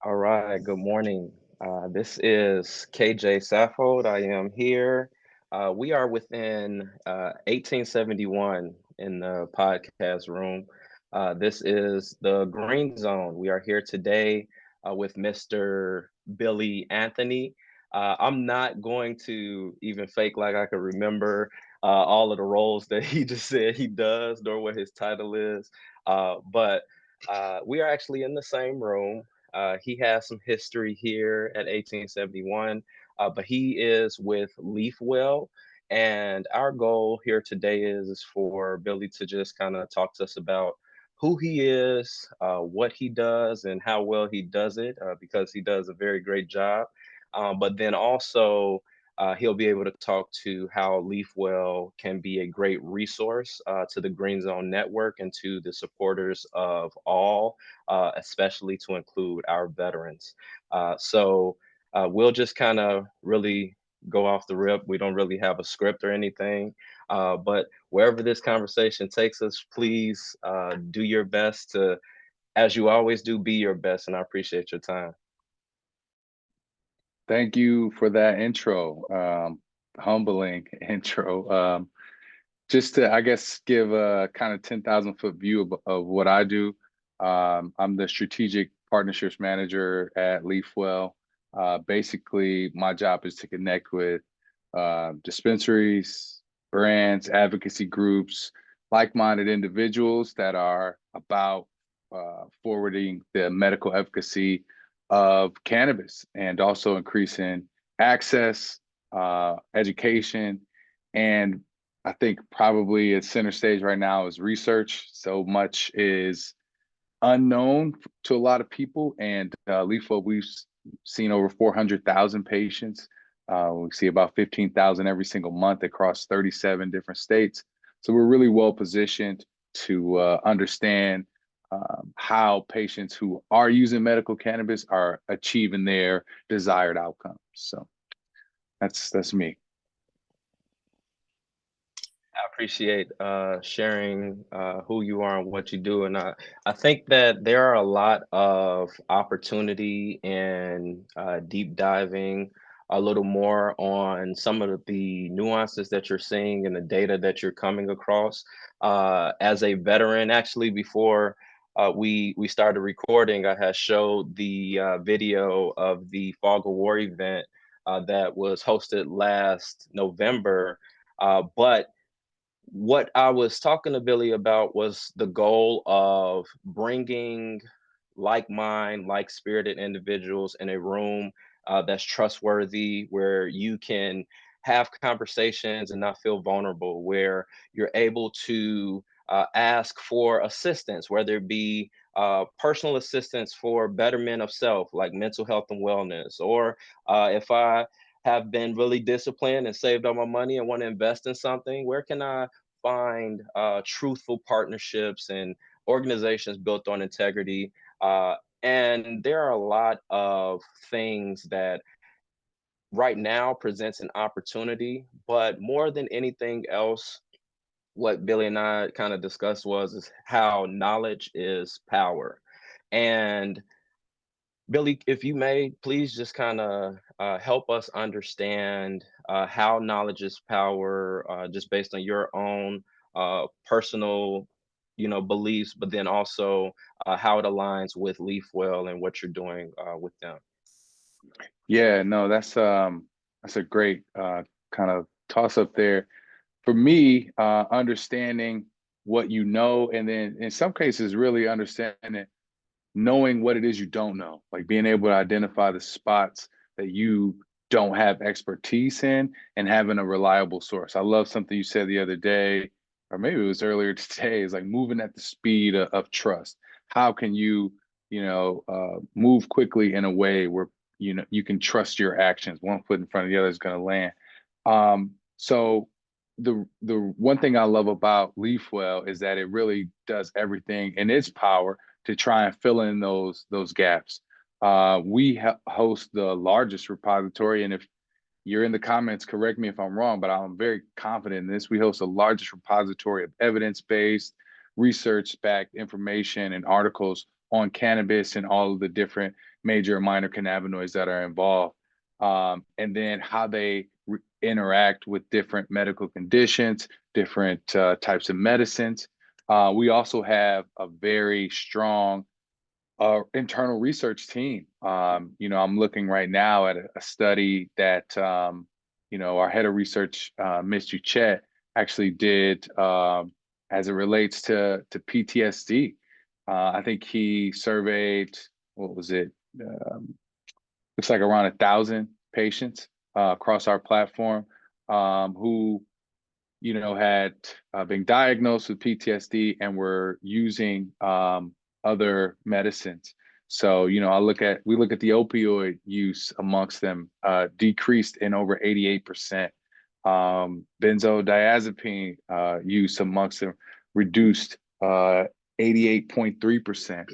All right, good morning. This is KJ Saffold. I am here. We are within 1871 in the podcast room. This is the Green Zone. We are here today with Mr. Billy Anthony. I'm not going to even fake like I can remember all of the roles that he just said he does, nor what his title is. But we are actually in the same room. He has some history here at 1871, but he is with Leafwell. And our goal here today is for Billy to just kind of talk to us about who he is, what he does, and how well he does it, because he does a very great job. But then also, he'll be able to talk to how Leafwell can be a great resource to the Green Zone Network and to the supporters of all, especially to include our veterans. We'll just kind of really go off the rip. We don't really have a script or anything, but wherever this conversation takes us, please do your best to, as you always do, be your best. And I appreciate your time. Thank you for that intro, humbling intro. Just to, I guess, give a kind of 10,000-foot view of what I do. I'm the strategic partnerships manager at Leafwell. Basically, my job is to connect with dispensaries, brands, advocacy groups, like-minded individuals that are about forwarding the medical efficacy of cannabis and also increasing access, education, and I think probably at center stage right now is research. So much is unknown to a lot of people, and Leafwell, we've seen over 400,000 patients. We see about 15,000 every single month across 37 different states. So we're really well positioned to understand how patients who are using medical cannabis are achieving their desired outcomes. So that's me. I appreciate sharing who you are and what you do. And I think that there are a lot of opportunity in deep diving a little more on some of the nuances that you're seeing and the data that you're coming across. As a veteran, actually, before we started recording, I had showed the video of the Fog of War event that was hosted last November. But what I was talking to Billy about was the goal of bringing like mind, like spirited individuals in a room that's trustworthy, where you can have conversations and not feel vulnerable, where you're able to ask for assistance, whether it be personal assistance for betterment of self, like mental health and wellness, or if I have been really disciplined and saved all my money and want to invest in something, where can I find truthful partnerships and organizations built on integrity? And there are a lot of things that right now presents an opportunity, but more than anything else, what Billy and I kind of discussed was is how knowledge is power. And Billy, if you may, please just kind of help us understand how knowledge is power, just based on your own personal, beliefs, but then also how it aligns with Leafwell and what you're doing with them. Yeah, no, that's a great kind of toss up there. For me, understanding what you know, and then in some cases, really understanding knowing what it is you don't know, like being able to identify the spots that you don't have expertise in and having a reliable source. I love something you said the other day, or maybe it was earlier today, is like moving at the speed of trust. How can you, move quickly in a way where, you can trust your actions? One foot in front of the other is going to land. So the one thing I love about Leafwell is that it really does everything in its power to try and fill in those gaps. We host the largest repository, and if you're in the comments, correct me if I'm wrong, but I'm very confident in this. We host the largest repository of evidence-based, research-backed information and articles on cannabis and all of the different major and minor cannabinoids that are involved, and then how they interact with different medical conditions, different types of medicines. We also have a very strong internal research team. I'm looking right now at a study that our head of research, Mr. Chet, actually did as it relates to PTSD. I think he surveyed, what was it? Looks like around 1,000 patients across our platform who had been diagnosed with PTSD and were using other medicines. So, we look at the opioid use amongst them, decreased in over 88%. Benzodiazepine use amongst them reduced 88.3%.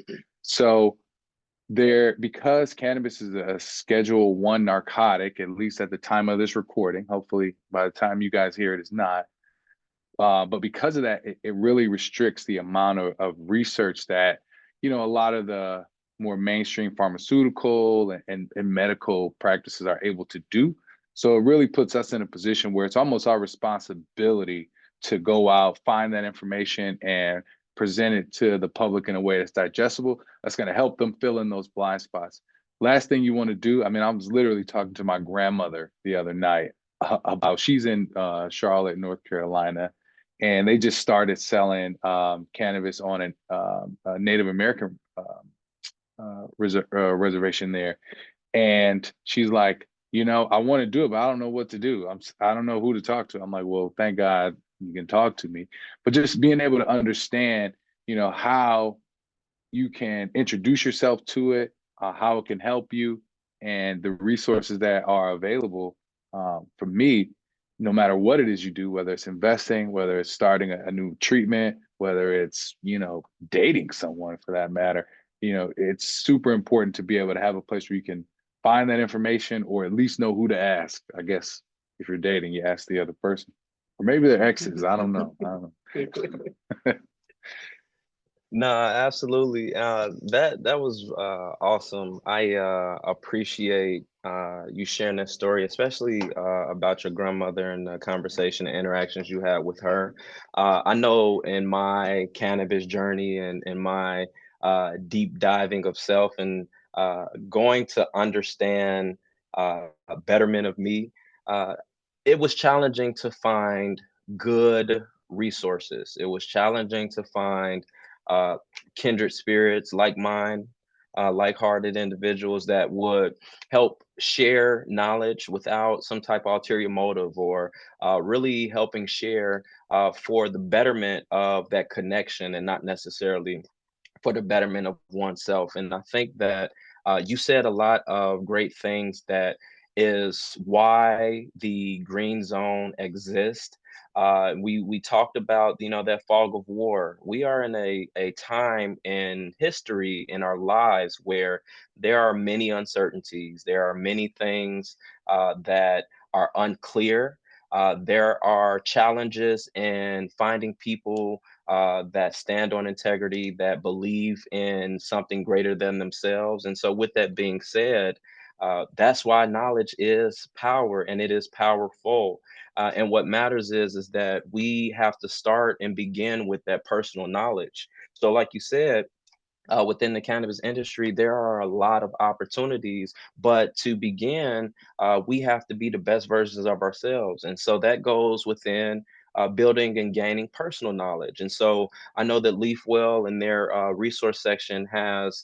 So because cannabis is a Schedule 1 narcotic, at least at the time of this recording, hopefully by the time you guys hear it, it's not. But because of that, it really restricts the amount of research that, a lot of the more mainstream pharmaceutical and medical practices are able to do. So it really puts us in a position where it's almost our responsibility to go out, find that information, and present it to the public in a way that's digestible, that's going to help them fill in those blind spots. Last thing you want to do, I mean, I was literally talking to my grandmother the other night about, she's in Charlotte, North Carolina, and they just started selling cannabis on a Native American reservation there. And she's like, I want to do it, but I don't know what to do. I don't know who to talk to. I'm like, well, thank God you can talk to me. But just being able to understand, how you can introduce yourself to it, how it can help you, and the resources that are available. For me, no matter what it is you do, whether it's investing, whether it's starting a new treatment, whether it's, dating someone for that matter, it's super important to be able to have a place where you can find that information, or at least know who to ask. I guess if you're dating, you ask the other person, or maybe their exes. I don't know. No, absolutely. That was awesome. I appreciate you sharing that story, especially about your grandmother and the conversation and interactions you had with her. I know in my cannabis journey and in my deep diving of self and going to understand a betterment of me, uh, it was challenging to find good resources. It was challenging to find uh, kindred spirits like mine, like-hearted individuals that would help share knowledge without some type of ulterior motive, or really helping share for the betterment of that connection and not necessarily for the betterment of oneself. And I think that you said a lot of great things that is why the green zone exists. We talked about, that fog of war. We are in a time in history in our lives where there are many uncertainties. There are many things that are unclear. There are challenges in finding people that stand on integrity, that believe in something greater than themselves. And so, with that being said, that's why knowledge is power, and it is powerful. And what matters is that we have to start and begin with that personal knowledge. So, like you said, within the cannabis industry, there are a lot of opportunities. But to begin, we have to be the best versions of ourselves. And so that goes within building and gaining personal knowledge. And so I know that Leafwell in their resource section has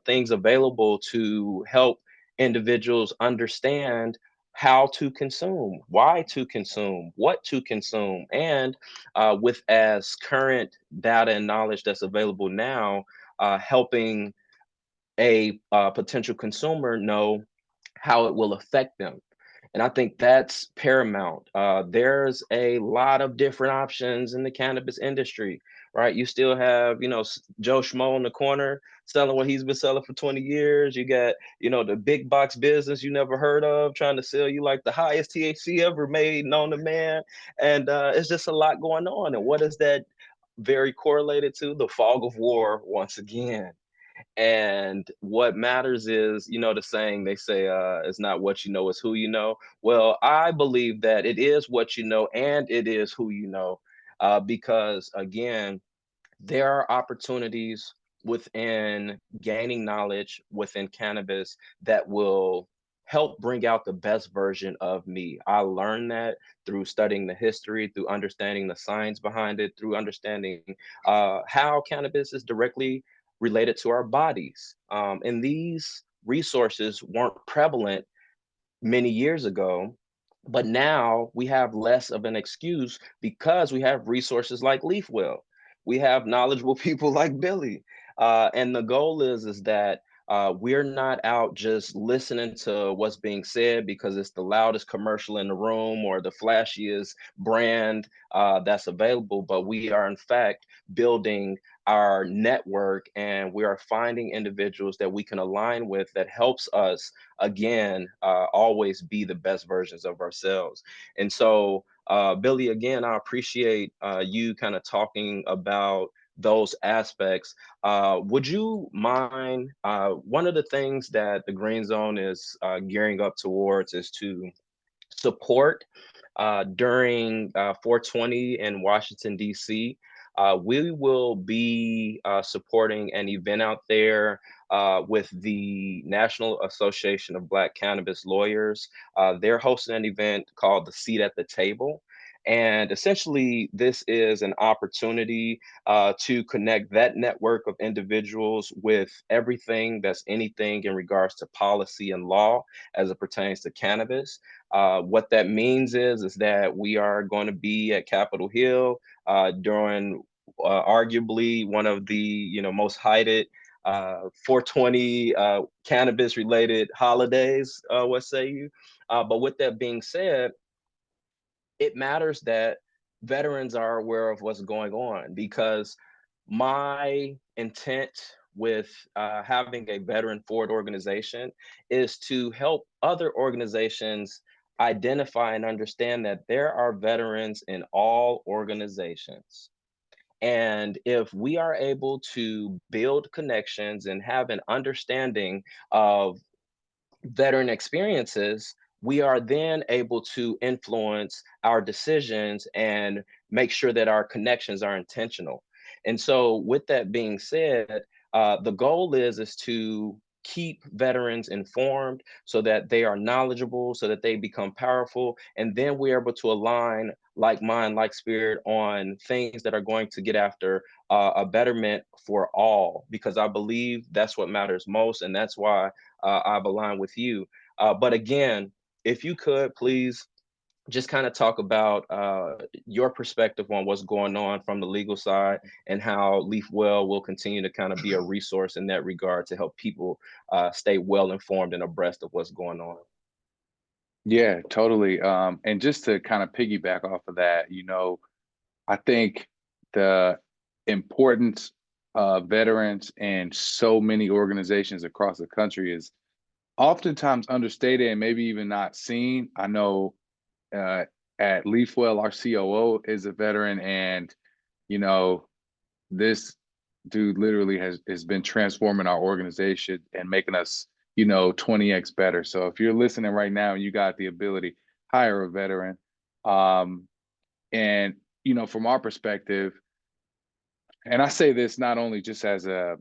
things available to help individuals understand how to consume, why to consume, what to consume. And with as current data and knowledge that's available now, helping a potential consumer know how it will affect them. And I think that's paramount. There's a lot of different options in the cannabis industry, right? You still have, Joe Schmo in the corner selling what he's been selling for 20 years. You got, the big box business you never heard of trying to sell you like the highest THC ever made known to man. And it's just a lot going on. And what is that very correlated to? The fog of war once again. And what matters is, the saying they say, it's not what you know, it's who you know. Well, I believe that it is what you know and it is who you know, because again, there are opportunities within gaining knowledge within cannabis that will help bring out the best version of me. I learned that through studying the history, through understanding the science behind it, through understanding how cannabis is directly related to our bodies. And these resources weren't prevalent many years ago. But now we have less of an excuse because we have resources like Leafwell. We have knowledgeable people like Billy. And the goal is that we're not out just listening to what's being said because it's the loudest commercial in the room or the flashiest brand that's available, but we are in fact building our network, and we are finding individuals that we can align with that helps us again always be the best versions of ourselves. And so Billy, again, I appreciate you kind of talking about those aspects. Would you mind, one of the things that the Green Zone is gearing up towards is to support during 420 in Washington, D.C. We will be supporting an event out there with the National Association of Black Cannabis Lawyers. They're hosting an event called the Seat at the Table. And essentially, this is an opportunity to connect that network of individuals with everything that's anything in regards to policy and law as it pertains to cannabis. What that means is that we are going to be at Capitol Hill during arguably one of the most hyped 420 cannabis related holidays. What say you? But with that being said, it matters that veterans are aware of what's going on, because my intent with having a veteran forward organization is to help other organizations identify and understand that there are veterans in all organizations. And if we are able to build connections and have an understanding of veteran experiences, we are then able to influence our decisions and make sure that our connections are intentional. And so, with that being said, the goal is to keep veterans informed so that they are knowledgeable, so that they become powerful, and then we're able to align like mind, like spirit on things that are going to get after a betterment for all, because I believe that's what matters most, and that's why I've aligned with you. But again, if you could please just kind of talk about your perspective on what's going on from the legal side and how Leafwell will continue to kind of be a resource in that regard to help people stay well informed and abreast of what's going on. Yeah, totally. And just to kind of piggyback off of that, I think the importance of veterans and so many organizations across the country is oftentimes understated and maybe even not seen. I know uh, at Leafwell, our COO is a veteran, and you know, this dude literally has been transforming our organization and making us, 20x better. So if you're listening right now and you got the ability, hire a veteran. Um, and from our perspective, and I say this not only just as a,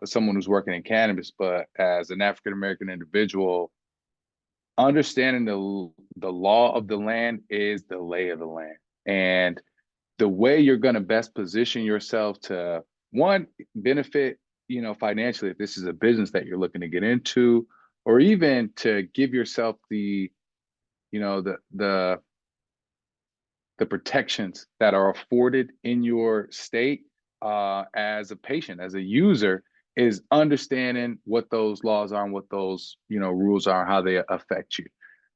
someone who's working in cannabis, but as an African American individual, understanding the law of the land is the lay of the land. And the way you're going to best position yourself to, one, benefit, financially, if this is a business that you're looking to get into, or even to give yourself the, you know, the protections that are afforded in your state as a patient, as a user, is understanding what those laws are and what those rules are and how they affect you.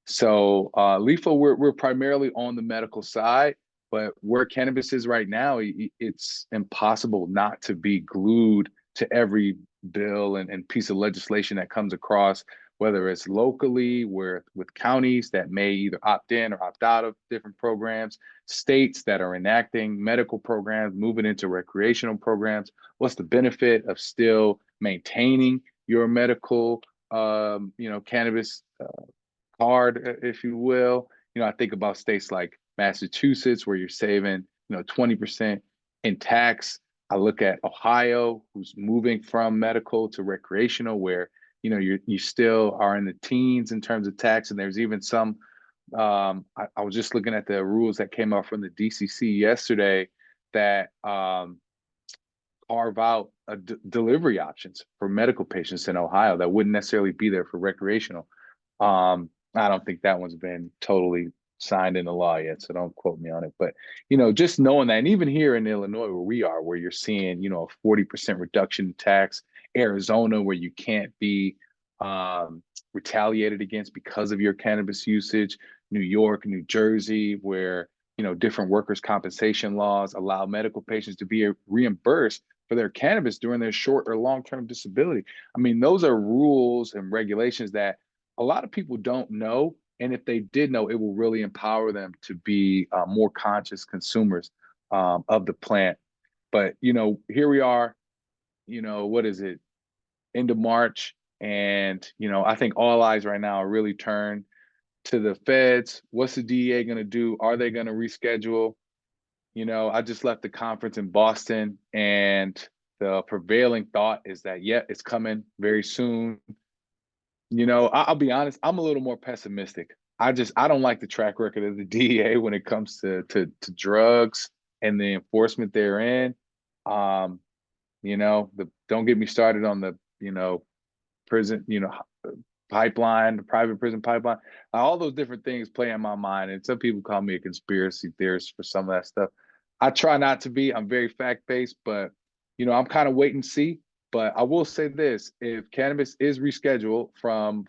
So LIFO, we're primarily on the medical side, but where cannabis is right now, it's impossible not to be glued to every bill and piece of legislation that comes across, whether it's locally, where with counties that may either opt in or opt out of different programs, states that are enacting medical programs, moving into recreational programs. What's the benefit of still maintaining your medical, cannabis card, if you will. I think about states like Massachusetts, where you're saving, 20% in tax. I look at Ohio, who's moving from medical to recreational, where you still are in the teens in terms of tax, and there's even some. I was just looking at the rules that came out from the DCC yesterday that carve out delivery options for medical patients in Ohio that wouldn't necessarily be there for recreational. I don't think that one's been totally signed into law yet, so don't quote me on it. But just knowing that, and even here in Illinois, where we are, where you're seeing a 40% reduction in tax, Arizona, where you can't be retaliated against because of your cannabis usage, New York, New Jersey, where different workers' compensation laws allow medical patients to be reimbursed for their cannabis during their short or long-term disability. I mean, those are rules and regulations that a lot of people don't know. And if they did know, it will really empower them to be more conscious consumers of the plant. But, here we are, what is it, end of March. And, I think all eyes right now are really turned to the feds. What's the DEA going to do? Are they going to reschedule? I just left the conference in Boston, and the prevailing thought is that, yeah, it's coming very soon. I'll be honest, I'm a little more pessimistic. I don't like the track record of the DEA when it comes to drugs and the enforcement therein. Um, don't get me started on the, prison, pipeline, the private prison pipeline. All those different things play in my mind. And some people call me a conspiracy theorist for some of that stuff. I try not to be. I'm very fact-based, but I'm kind of wait and see. But I will say this: if cannabis is rescheduled from,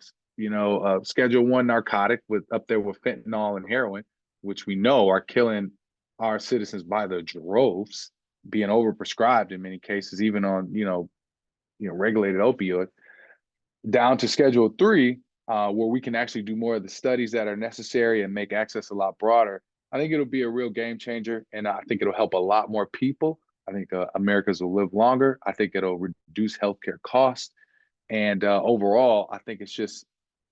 Schedule 1 narcotic with up there with fentanyl and heroin, which we know are killing our citizens by the droves, being overprescribed in many cases, even on regulated opioid, down to Schedule 3, where we can actually do more of the studies that are necessary and make access a lot broader. I think it'll be a real game changer, and I think it'll help a lot more people. I think Americans will live longer. I think it'll reduce healthcare costs, and overall, I think it's just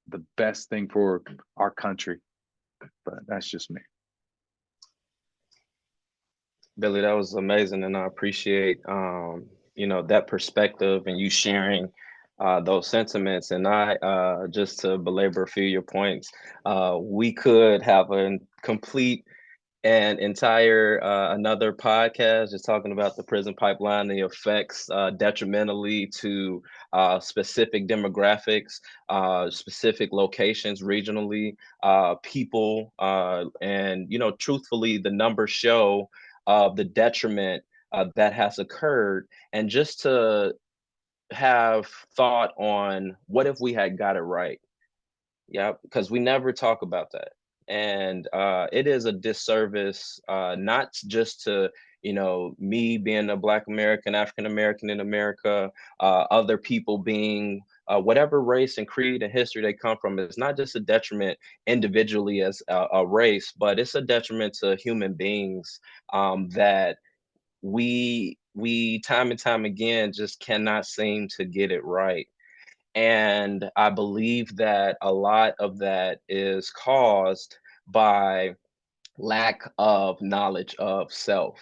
the best thing for our country. But that's just me. Billy, that was amazing, and I appreciate that perspective and you sharing those sentiments. And I just to belabor a few of your points, we could have a complete and entire another podcast just talking about the prison pipeline, the effects detrimentally to specific demographics, specific locations regionally, people, and truthfully, the numbers show the detriment that has occurred. And just to have thought on what if we had got it right. Yeah, because we never talk about that. And it is a disservice, not just to, me being a Black American, African American in America, other people being whatever race and creed and history they come from. It's not just a detriment individually as a race, but it's a detriment to human beings that we time and time again just cannot seem to get it right. And I believe that a lot of that is caused by lack of knowledge of self.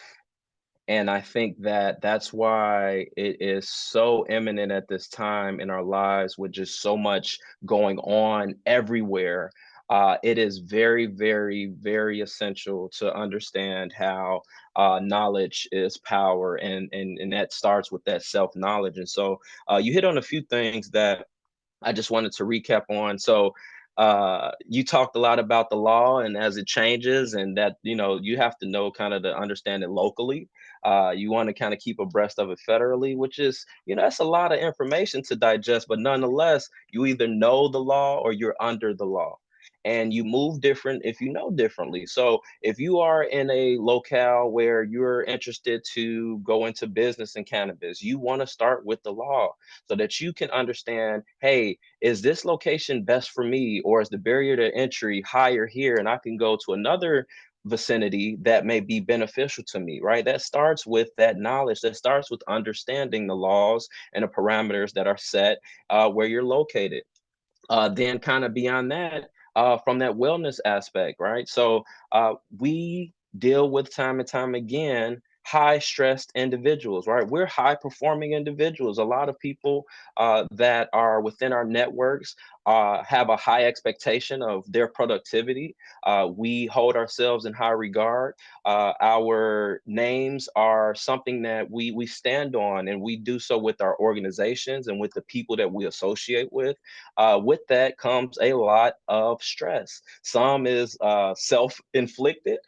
And I think that that's why it is so imminent at this time in our lives with just so much going on everywhere. It is very, very, very essential to understand how knowledge is power, and that starts with that self knowledge. And so you hit on a few things that I just wanted to recap on. So you talked a lot about the law and as it changes, and that you have to know kind of to understand it locally. You want to kind of keep abreast of it federally, which is that's a lot of information to digest. But nonetheless, you either know the law or you're under the law. And you move different if you know differently. So if you are in a locale where you're interested to go into business in cannabis, you want to start with the law so that you can understand, hey, is this location best for me, or is the barrier to entry higher here and I can go to another vicinity that may be beneficial to me, right? That starts with that knowledge, that starts with understanding the laws and the parameters that are set where you're located. Then kind of beyond that, from that wellness aspect, right? So we deal with time and time again high stressed individuals, right? We're high performing individuals. A lot of people that are within our networks have a high expectation of their productivity. We hold ourselves in high regard. Our names are something that we stand on, and we do so with our organizations and with the people that we associate with. With that comes a lot of stress. Some is self-inflicted,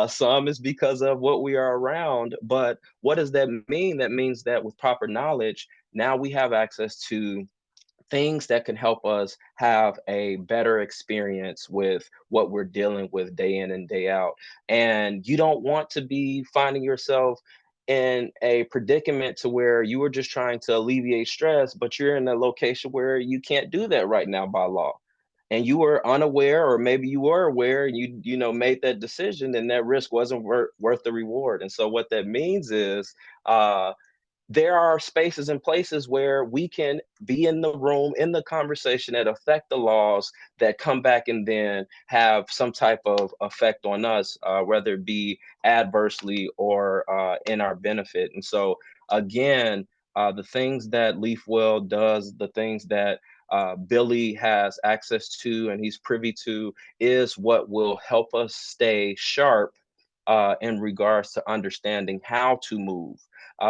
some is because of what we are around. But what does that mean? That means that with proper knowledge, now we have access to things that can help us have a better experience with what we're dealing with day in and day out. And you don't want to be finding yourself in a predicament to where you were just trying to alleviate stress, but you're in a location where you can't do that right now by law. And you were unaware, or maybe you were aware, and you made that decision, and that risk wasn't worth the reward. And so what that means is there are spaces and places where we can be in the room, in the conversation that affect the laws that come back and then have some type of effect on us, whether it be adversely or in our benefit. And so, again, the things that Leafwell does, the things that Billy has access to and he's privy to, is what will help us stay sharp in regards to understanding how to move.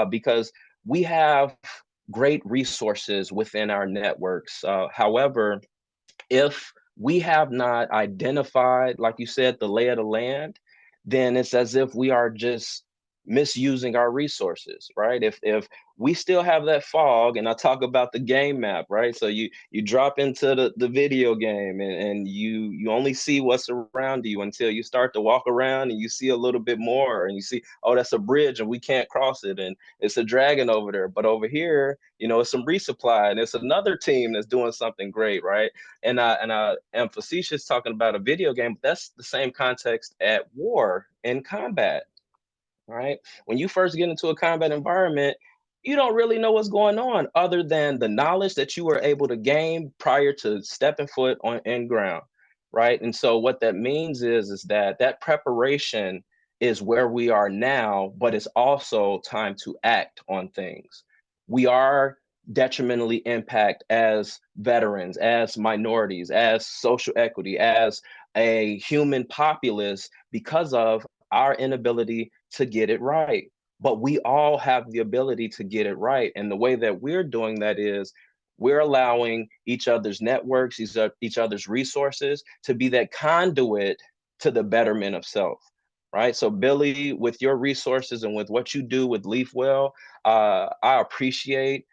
Because we have great resources within our networks. However, if we have not identified, like you said, the lay of the land, then it's as if we are just misusing our resources, right? If we still have that fog, and I talk about the game map, right? So you drop into the video game, and you only see what's around you until you start to walk around and you see a little bit more, and you see, oh, that's a bridge and we can't cross it, and it's a dragon over there. But over here, it's some resupply, and it's another team that's doing something great, right? And I am facetious talking about a video game, but that's the same context at war and combat, right? When you first get into a combat environment, you don't really know what's going on other than the knowledge that you were able to gain prior to stepping foot on in ground, right? And so what that means is that that preparation is where we are now, but it's also time to act on things. We are detrimentally impact as veterans, as minorities, as social equity, as a human populace because of our inability to get it right. But we all have the ability to get it right. And the way that we're doing that is we're allowing each other's networks, each other's resources to be that conduit to the betterment of self. Right. So, Billy, with your resources and with what you do with Leafwell, I appreciate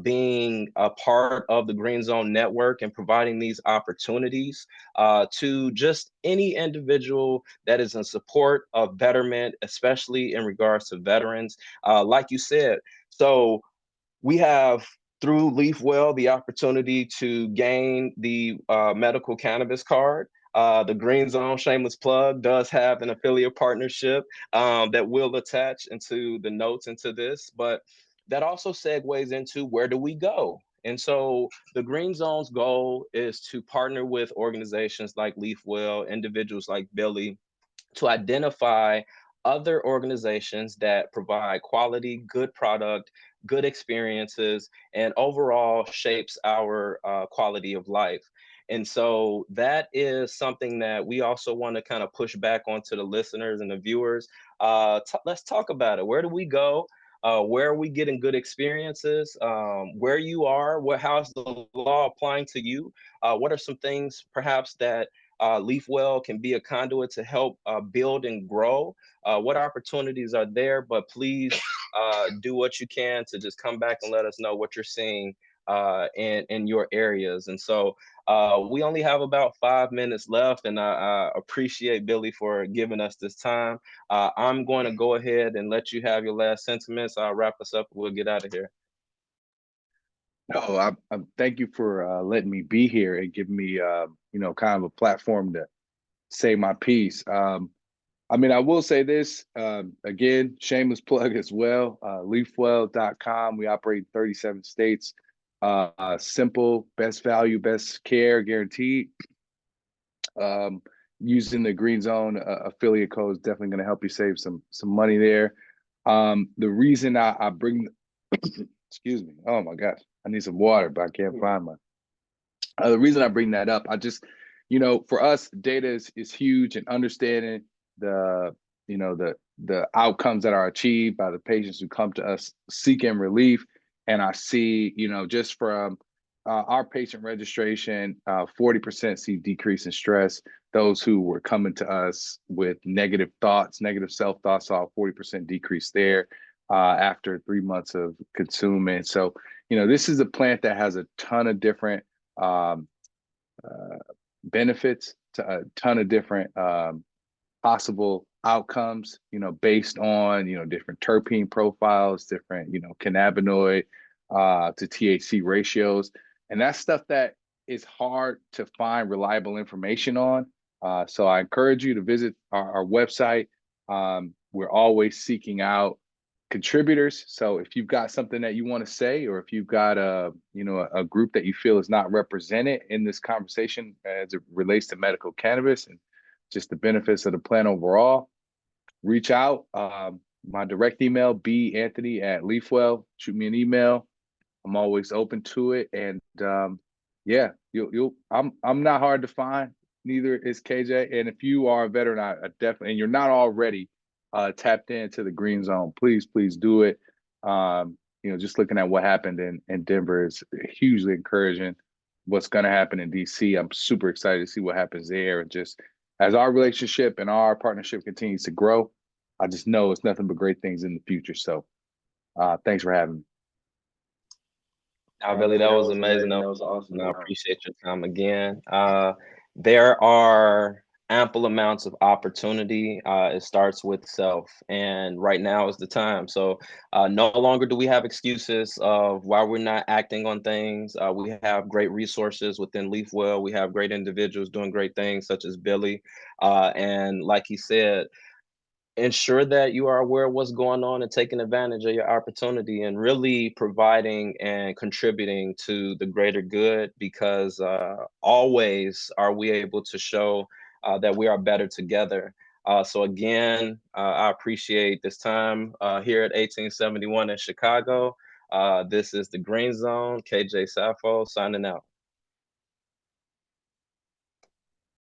being a part of the Green Zone Network and providing these opportunities to just any individual that is in support of betterment, especially in regards to veterans. Like you said, so we have through Leafwell the opportunity to gain the medical cannabis card. The Green Zone, shameless plug, does have an affiliate partnership that will attach into the notes into this, but that also segues into where do we go? And so the Green Zone's goal is to partner with organizations like Leafwell, individuals like Billy, to identify other organizations that provide quality, good product, good experiences, and overall shapes our quality of life. And so that is something that we also want to kind of push back onto the listeners and the viewers. Let's talk about it. Where do we go? Where are we getting good experiences? Where you are? How's the law applying to you? What are some things perhaps that Leafwell can be a conduit to help build and grow? What opportunities are there? But please do what you can to just come back and let us know what you're seeing in your areas. And so we only have about 5 minutes left, and I appreciate Billy for giving us this time. I'm going to go ahead and let you have your last sentiments. I'll wrap us up. We'll get out of here. Oh, I thank you for letting me be here and giving me, kind of a platform to say my piece. I mean, I will say this, again, shameless plug as well, leafwell.com. We operate in 37 states. Simple, best value, best care guaranteed. Using the Green Zone affiliate code is definitely going to help you save some money there. The reason I bring, excuse me, oh my gosh, I need some water, but I can't find my. The reason I bring that up, I just, for us, data is huge, and understanding the, the outcomes that are achieved by the patients who come to us seeking relief. And I see, just from our patient registration, 40% see decrease in stress. Those who were coming to us with negative thoughts, negative self-thoughts, saw a 40% decrease there after 3 months of consuming. So, this is a plant that has a ton of different um, benefits, to a ton of different possible outcomes, based on, different terpene profiles, different, cannabinoid to THC ratios. And that's stuff that is hard to find reliable information on. So I encourage you to visit our website. We're always seeking out contributors. So if you've got something that you want to say, or if you've got a group that you feel is not represented in this conversation as it relates to medical cannabis and just the benefits of the plant overall, reach out. My direct email, banthony@leafwell. Shoot me an email. I'm always open to it. And yeah, I'm not hard to find. Neither is KJ. And if you are a veteran, I definitely, and you're not already tapped into the Green Zone, please do it. Just looking at what happened in Denver is hugely encouraging. What's going to happen in DC, I'm super excited to see what happens there. And just as our relationship and our partnership continues to grow, I just know it's nothing but great things in the future. So thanks for having me. Billy, that was amazing. That was awesome. I appreciate your time again. There are ample amounts of opportunity. It starts with self, and right now is the time. So no longer do we have excuses of why we're not acting on things. We have great resources within Leafwell. We have great individuals doing great things, such as Billy. And like he said, ensure that you are aware of what's going on and taking advantage of your opportunity and really providing and contributing to the greater good, because always are we able to show that we are better together. So again, I appreciate this time here at 1871 in Chicago. This is the Green Zone. KJ Saffold signing out.